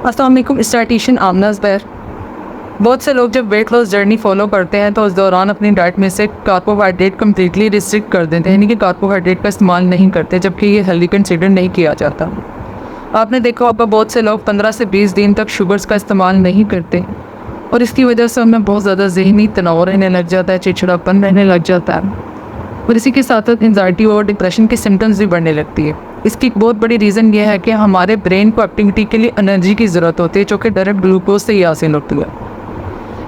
अस्सलाम वालेकुम। स्टार्टिशियन आमना ज़ुबैर। बहुत से लोग जब वेट लॉस जर्नी फॉलो करते हैं तो उस दौरान अपनी डाइट में से कार्बोहाइड्रेट कम्प्लीटली रिस्ट्रिक्ट कर देते हैं, यानी कि कार्बोहाइड्रेट का इस्तेमाल नहीं करते, जबकि ये हेल्दी कंसिडर नहीं किया जाता। आपने देखा होगा बहुत से लोग 15 से 20 दिन तक शुगर्स का इस्तेमाल नहीं करते और इसकी वजह से हमें बहुत ज़्यादा ज़हनी तनाव रहने लग जाता है, चिड़चिड़ापन रहने लग जाता है और इसी के साथ साथ एंजाइटी और डिप्रेशन के सिम्टम्स भी बढ़ने लगती है। इसकी एक बहुत बड़ी रीज़न ये है कि हमारे ब्रेन को एक्टिविटी के लिए एनर्जी की ज़रूरत होती है, जो कि डायरेक्ट ग्लूकोज से ही हासिल होती है।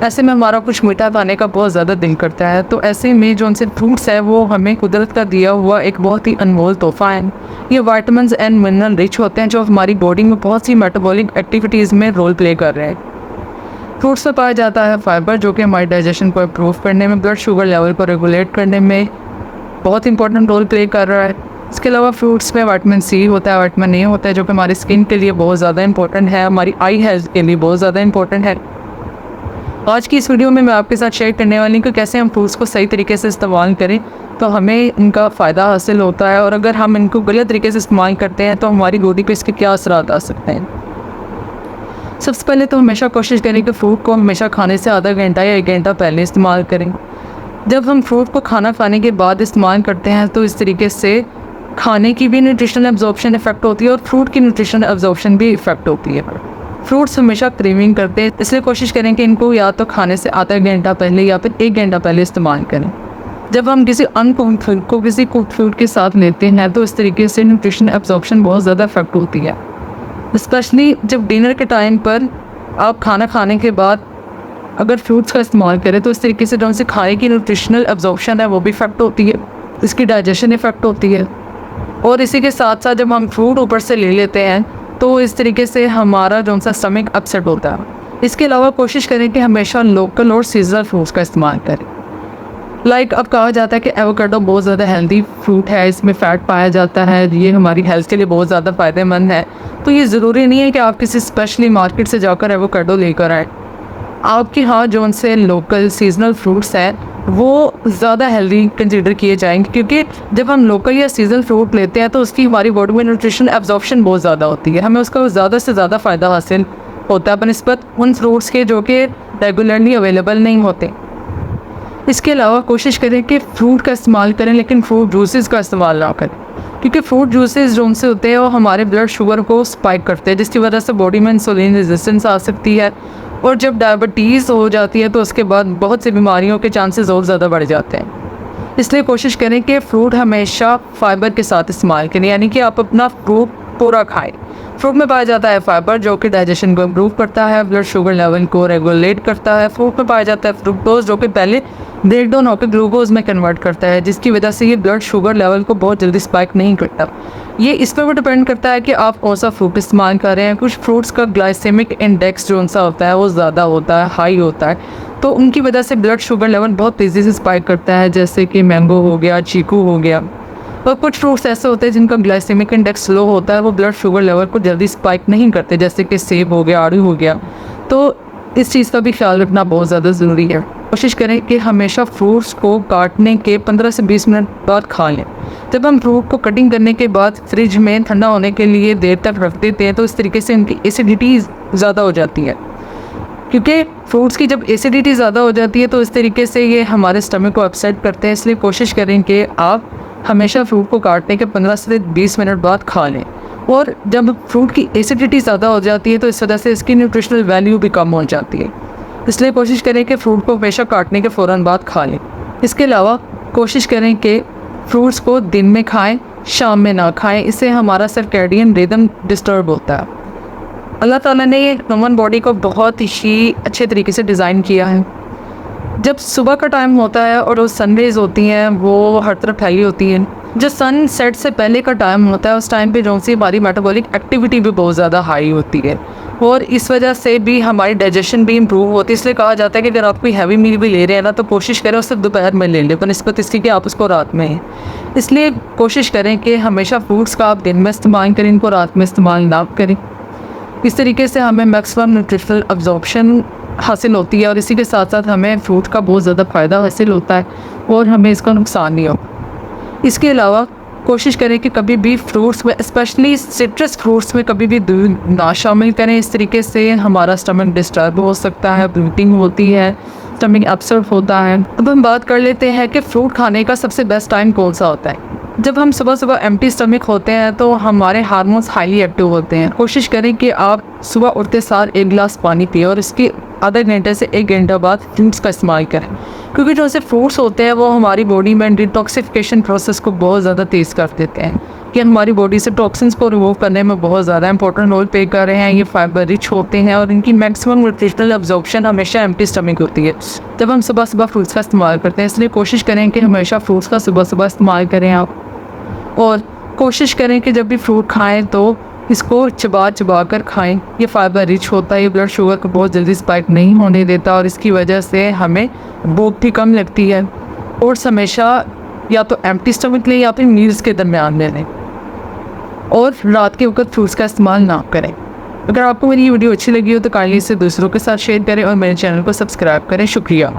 ऐसे में हमारा कुछ मीठा खाने का बहुत ज़्यादा दिल करता है, तो ऐसे में जो उनसे फ्रूट्स है वो हमें कुदरत का दिया हुआ एक बहुत ही अनमोल तोहफ़ा है। ये विटामिन्स एंड मिनरल रिच होते हैं जो हमारी बॉडी में बहुत सी मेटाबॉलिक एक्टिविटीज़ में रोल प्ले कर रहे हैं। फ्रूट्स में पाया जाता है फाइबर, जो कि हमारे डाइजेशन को इम्प्रूव करने में, ब्लड शुगर लेवल को रेगुलेट करने में बहुत इंपॉर्टेंट रोल प्ले कर रहा है। इसके अलावा फ्रूट्स में विटामिन सी होता है, विटामिन ए होता है, जो कि हमारी स्किन के लिए बहुत ज़्यादा इंपॉर्टेंट है, हमारी आई हेल्थ के लिए बहुत ज़्यादा इंपॉर्टेंट है। आज की इस वीडियो में मैं आपके साथ शेयर करने वाली हूँ कि कैसे हम फ्रूट्स को सही तरीके से इस्तेमाल करें तो हमें इनका फ़ायदा हासिल होता है, और अगर हम इनको गलत तरीके से इस्तेमाल करते हैं तो हमारी बॉडी पे इसके क्या असरात आ सकते हैं। सबसे पहले तो हमेशा कोशिश करें कि फ्रूट को हमेशा खाने से आधा घंटा या 1 घंटा पहले इस्तेमाल करें। जब हम फ्रूट को खाना खाने के बाद इस्तेमाल करते हैं तो इस तरीके से खाने की भी न्यूट्रिशनल एब्जॉर्प्शन इफेक्ट होती है और फ्रूट की न्यूट्रिशनल एब्जॉर्प्शन भी इफेक्ट होती है। फ्रूट्स हमेशा क्रेविंग करते हैं, इसलिए कोशिश करें कि इनको या तो खाने से आधा घंटा पहले या फिर 1 घंटा पहले इस्तेमाल करें। जब हम किसी अनकुक्ड फूड को किसी कुक्ड फूड के साथ लेते हैं तो इस तरीके से न्यूट्रिशनल एब्जॉर्प्शन बहुत ज़्यादा इफेक्ट होती है, स्पेशली जब डिनर के टाइम पर आप खाना खाने के बाद अगर फ्रूट्स का इस्तेमाल करें तो इस तरीके से जो उनसे खाने की न्यूट्रिशनल एब्जॉर्प्शन है वो भी इफेक्ट होती है, इसकी डाइजेशन इफेक्ट होती है। और इसी के साथ साथ जब हम फ्रूट ऊपर से ले लेते हैं तो इस तरीके से हमारा जो सा स्टमक अपसेट होता है। इसके अलावा कोशिश करें कि हमेशा लोकल और सीजनल फ्रूट्स का इस्तेमाल करें। अब कहा जाता है कि एवोकाडो बहुत ज़्यादा हेल्दी फ्रूट है, इसमें फ़ैट पाया जाता है, ये हमारी हेल्थ के लिए बहुत ज़्यादा फ़ायदेमंद है। तो ये ज़रूरी नहीं है कि आप किसी स्पेशली मार्केट से जाकर एवोकाडो लेकर आए। आपके यहाँ जो उनसे लोकल सीजनल फ्रूट्स हैं वो ज़्यादा हेल्दी कंसीडर किए जाएंगे, क्योंकि जब हम लोकल या सीजनल फ्रूट लेते हैं तो उसकी हमारी बॉडी में न्यूट्रिशन एब्जॉर्प्शन बहुत ज़्यादा होती है, हमें उसका ज़्यादा से ज़्यादा फ़ायदा हासिल होता है बनिस्बत उन फ्रूट्स के जो कि रेगुलरली अवेलेबल नहीं होते। इसके अलावा कोशिश करें कि फ्रूट का इस्तेमाल करें, लेकिन फ्रूट जूसेस का इस्तेमाल ना करें, क्योंकि फ्रूट जूसेस जो उनसे होते हैं वो हमारे ब्लड शुगर को स्पाइक करते हैं, जिसकी वजह से बॉडी में इंसुलिन रेजिस्टेंस आ सकती है, और जब डायबिटीज़ हो जाती है तो उसके बाद बहुत सी बीमारियों के चांसेस और ज़्यादा बढ़ जाते हैं। इसलिए कोशिश करें कि फ्रूट हमेशा फाइबर के साथ इस्तेमाल करें, यानी कि आप अपना फ्रूट पूरा खाएं। फ्रूट में पाया जाता है फाइबर, जो कि डाइजेशन को इम्प्रूव करता है, ब्लड शुगर लेवल को रेगुलेट करता है। फ्रूट में पाया जाता है फ्रुक्टोज, जो कि पहले ब्रेक डाउन होकर ग्लूकोज में कन्वर्ट करता है, जिसकी वजह से ये ब्लड शुगर लेवल को बहुत जल्दी स्पाइक नहीं करता। ये इस पर भी डिपेंड करता है कि आप कौन सा फ्रूट इस्तेमाल कर रहे हैं। कुछ फ्रूट्स का ग्लाइसेमिक इंडेक्स जो उनसा होता है वो ज़्यादा होता है, हाई होता है, तो उनकी वजह से ब्लड शुगर लेवल बहुत तेज़ी से स्पाइक करता है, जैसे कि मैंगो हो गया, चीकू हो गया। और कुछ फ्रूट्स ऐसे होते हैं जिनका ग्लाइसेमिक इंडेक्स लो होता है, वो ब्लड शुगर लेवल को जल्दी स्पाइक नहीं करते, जैसे कि सेब हो गया, आड़ू हो गया। तो इस चीज़ का भी ख्याल रखना बहुत ज़्यादा ज़रूरी है। कोशिश करें कि हमेशा फ्रूट्स को काटने के 15 से 20 मिनट बाद खा लें। जब हम फ्रूट को कटिंग करने के बाद फ्रिज में ठंडा होने के लिए देर तक रख देते हैं तो इस तरीके से इनकी एसिडिटी ज़्यादा हो जाती है, क्योंकि फ्रूट्स की जब एसिडिटी ज़्यादा हो जाती है तो इस तरीके से ये हमारे स्टमक को अपसेट करते हैं। इसलिए कोशिश करें कि आप हमेशा फ्रूट को काटने के 15 से 20 मिनट बाद खा लें। और जब फ्रूट की एसिडिटी ज़्यादा हो जाती है तो इस वजह से इसकी न्यूट्रिशनल वैल्यू भी कम हो जाती है, इसलिए कोशिश करें कि फ्रूट को हमेशा काटने के फ़ौरन बाद खा लें। इसके अलावा कोशिश करें कि फ्रूट्स को दिन में खाएं, शाम में ना खाएं, इससे हमारा सर्कैडियन रिदम डिस्टर्ब होता है। अल्लाह ताला ने ये ह्यूमन बॉडी को बहुत ही अच्छे तरीके से डिज़ाइन किया है। जब सुबह का टाइम होता है और वो सनरेज़ होती हैं वो हर तरफ फैली होती हैं, जो सन सेट से पहले का टाइम होता है उस टाइम पे जो सी हमारी मेटाबॉलिक एक्टिविटी भी बहुत ज़्यादा हाई होती है, और इस वजह से भी हमारी डाइजेशन भी इम्प्रूव होती है। इसलिए कहा जाता है कि अगर आप कोई हैवी मील भी ले रहे हैं ना तो कोशिश करें उससे दोपहर में ले लें, बनिस्बत इसकी कि आप उसको रात में हैं। इसलिए कोशिश करें कि हमेशा फ्रूट्स का आप दिन में इस्तेमाल करें, इनको रात में इस्तेमाल ना करें। इस तरीके से हमें मैक्सिमम न्यूट्रिशनल अब्जॉर्प्शन हासिल होती है और इसी के साथ साथ हमें फ्रूट का बहुत ज़्यादा फ़ायदा हासिल होता है और हमें इसका नुकसान नहीं होता। इसके अलावा कोशिश करें कि कभी भी फ्रूट्स में, स्पेशली सिट्रस फ्रूट्स में, कभी भी दूध ना शामिल करें। इस तरीके से हमारा स्टमक डिस्टर्ब हो सकता है, ब्लोटिंग होती है, स्टमक अपसेट होता है। अब हम बात कर लेते हैं कि फ्रूट खाने का सबसे बेस्ट टाइम कौन सा होता है। जब हम सुबह सुबह एम्प्टी स्टमक होते हैं तो हमारे हार्मोन्स हाईली एक्टिव होते हैं। कोशिश करें कि आप सुबह उठते सार 1 गिलास पानी पिए और इसके आधे घंटे से 1 घंटा बाद फ्रूट्स का इस्तेमाल करें, क्योंकि जो से फ्रूट्स होते हैं वो हमारी बॉडी में डिटॉक्सिफिकेशन प्रोसेस को बहुत ज़्यादा तेज़ कर देते हैं, कि हमारी बॉडी से टॉक्सिन्स को रिमूव करने में बहुत ज़्यादा इंपॉर्टेंट रोल प्ले कर रहे हैं। ये फाइबर रिच होते हैं और इनकी मैक्सिमम न्यूट्रिशनल अब्जॉर्प्शन हमेशा एम्प्टी स्टमक होती है जब हम सुबह सुबह फ्रूट्स का इस्तेमाल करते हैं। इसलिए कोशिश करें कि हमेशा फ्रूट्स का सुबह सुबह इस्तेमाल करें आप, और कोशिश करें कि जब भी फ्रूट खाएं तो इसको चबा चबा कर खाएं। ये फाइबर रिच होता है, ये ब्लड शुगर को बहुत जल्दी स्पाइक नहीं होने देता और इसकी वजह से हमें भूख भी कम लगती है। और हमेशा या तो एम्प्टी स्टमक लें या फिर मील्स के दरमियान ले लें, और रात के वक्त फ्रूट्स का इस्तेमाल ना करें। अगर आपको मेरी ये वीडियो अच्छी लगी हो तो काइंडली इसे दूसरों के साथ शेयर करें और मेरे चैनल को सब्सक्राइब करें। शुक्रिया।